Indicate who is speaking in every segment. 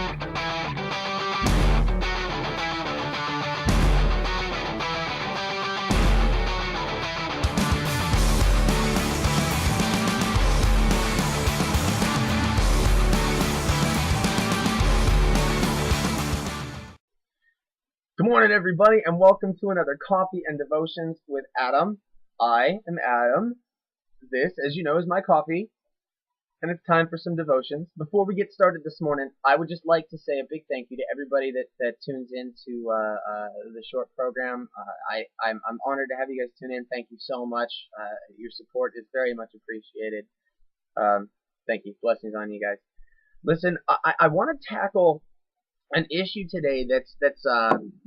Speaker 1: Good morning, everybody, and welcome to another Coffee and Devotions with Adam. I am Adam. This, as you know, is my coffee, and it's time for some devotions. Before we get started this morning, I would just like to say a big thank you to everybody that tunes into the short program. I'm honored to have you guys tune in. Thank you so much. Your support is very much appreciated. Thank you. Blessings on you guys. Listen, I want to tackle an issue today that's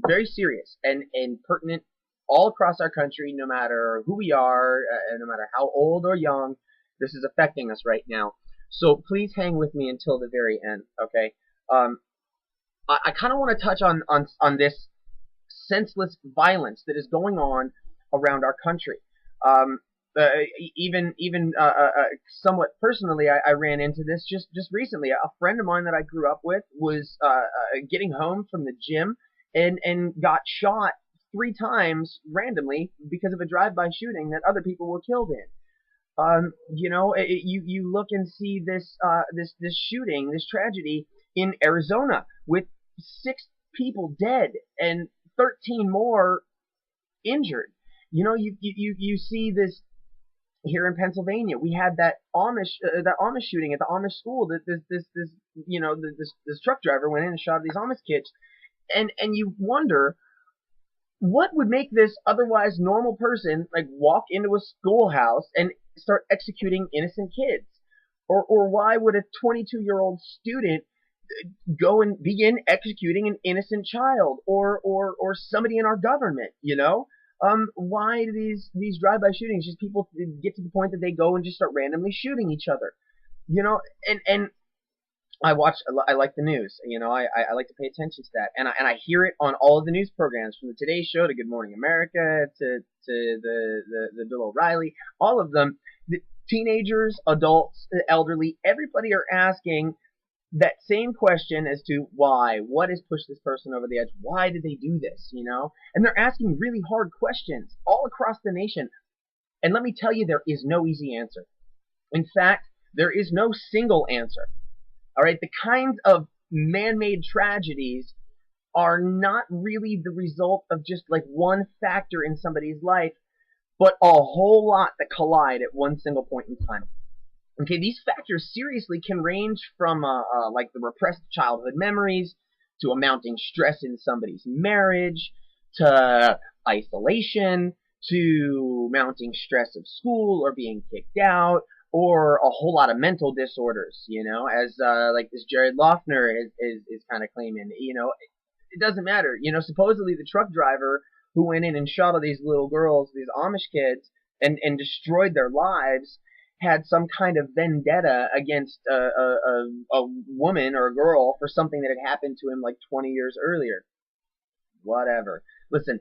Speaker 1: very serious and pertinent all across our country, no matter who we are, no matter how old or young. This is affecting us right now. So please hang with me until the very end, okay? I kind of want to touch on this senseless violence that is going on around our country. Even somewhat personally, I ran into this just recently. A friend of mine that I grew up with was getting home from the gym and got shot 3 times randomly because of a drive-by shooting that other people were killed in. You look and see this shooting, this tragedy in Arizona with 6 people dead and 13 more injured. You see this here in Pennsylvania. We had that Amish shooting at the Amish school. This truck driver went in and shot these Amish kids, and you wonder what would make this otherwise normal person like walk into a schoolhouse and start executing innocent kids, or why would a 22-year-old student go and begin executing an innocent child or somebody in our government, why do these drive-by shootings just people get to the point that they go and just start randomly shooting each other, and I like the news, I like to pay attention to that, and I hear it on all of the news programs, from the Today Show to Good Morning America to the Bill O'Reilly, all of them. The teenagers, adults, elderly, everybody are asking that same question as to why. What has pushed this person over the edge? Why did they do this? And they're asking really hard questions all across the nation. And let me tell you, there is no easy answer. In fact, there is no single answer. All right, the kinds of man-made tragedies are not really the result of just like one factor in somebody's life, but a whole lot that collide at one single point in time. Okay, these factors seriously can range from like the repressed childhood memories to a mounting stress in somebody's marriage to isolation to mounting stress of school or being kicked out or a whole lot of mental disorders, as like this Jared Loughner is kind of claiming. It doesn't matter. Supposedly the truck driver who went in and shot all these little girls, these Amish kids, and destroyed their lives, had some kind of vendetta against a woman or a girl for something that had happened to him like 20 years earlier. Whatever. Listen,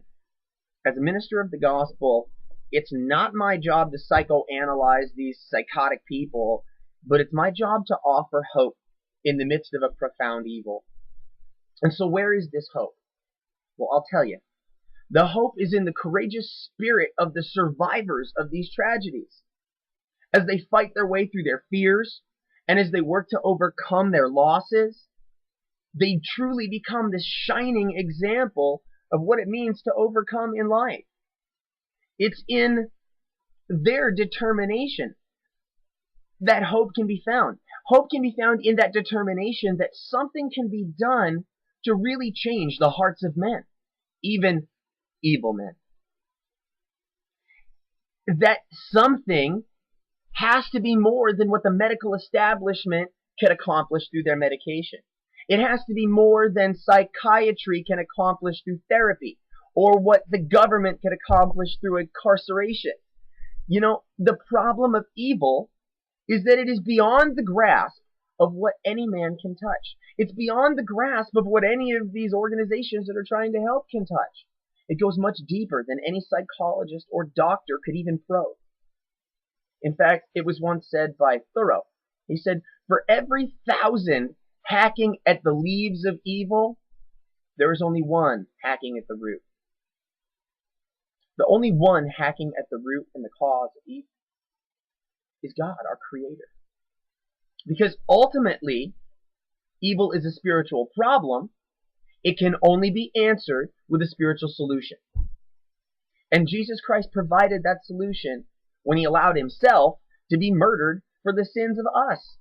Speaker 1: as a minister of the gospel, it's not my job to psychoanalyze these psychotic people, but it's my job to offer hope in the midst of a profound evil. And so where is this hope? Well, I'll tell you. The hope is in the courageous spirit of the survivors of these tragedies. As they fight their way through their fears, and as they work to overcome their losses, they truly become this shining example of what it means to overcome in life. It's in their determination that hope can be found. Hope can be found in that determination that something can be done to really change the hearts of men, even evil men. That something has to be more than what the medical establishment can accomplish through their medication. It has to be more than psychiatry can accomplish through therapy, or what the government can accomplish through incarceration. The problem of evil is that it is beyond the grasp of what any man can touch. It's beyond the grasp of what any of these organizations that are trying to help can touch. It goes much deeper than any psychologist or doctor could even probe. In fact, it was once said by Thoreau. He said, "For every 1,000 hacking at the leaves of evil, there is only one hacking at the root. The only one hacking at the root and the cause of evil is God, our Creator. Because ultimately, evil is a spiritual problem. It can only be answered with a spiritual solution. And Jesus Christ provided that solution when he allowed himself to be murdered for the sins of us.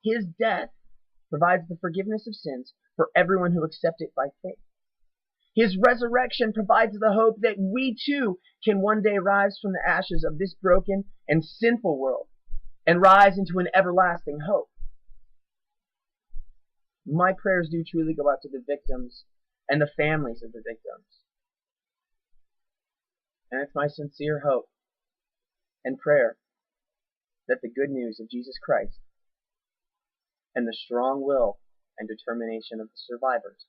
Speaker 1: His death provides the forgiveness of sins for everyone who accepts it by faith. His resurrection provides the hope that we too can one day rise from the ashes of this broken and sinful world and rise into an everlasting hope. My prayers do truly go out to the victims and the families of the victims. And it's my sincere hope and prayer that the good news of Jesus Christ and the strong will and determination of the survivors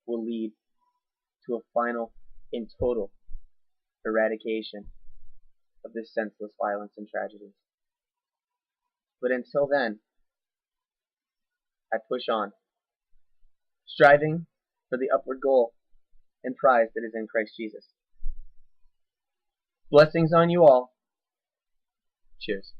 Speaker 1: will lead to a final and total eradication of this senseless violence and tragedies. But until then, I push on, striving for the upward goal and prize that is in Christ Jesus. Blessings on you all. Cheers.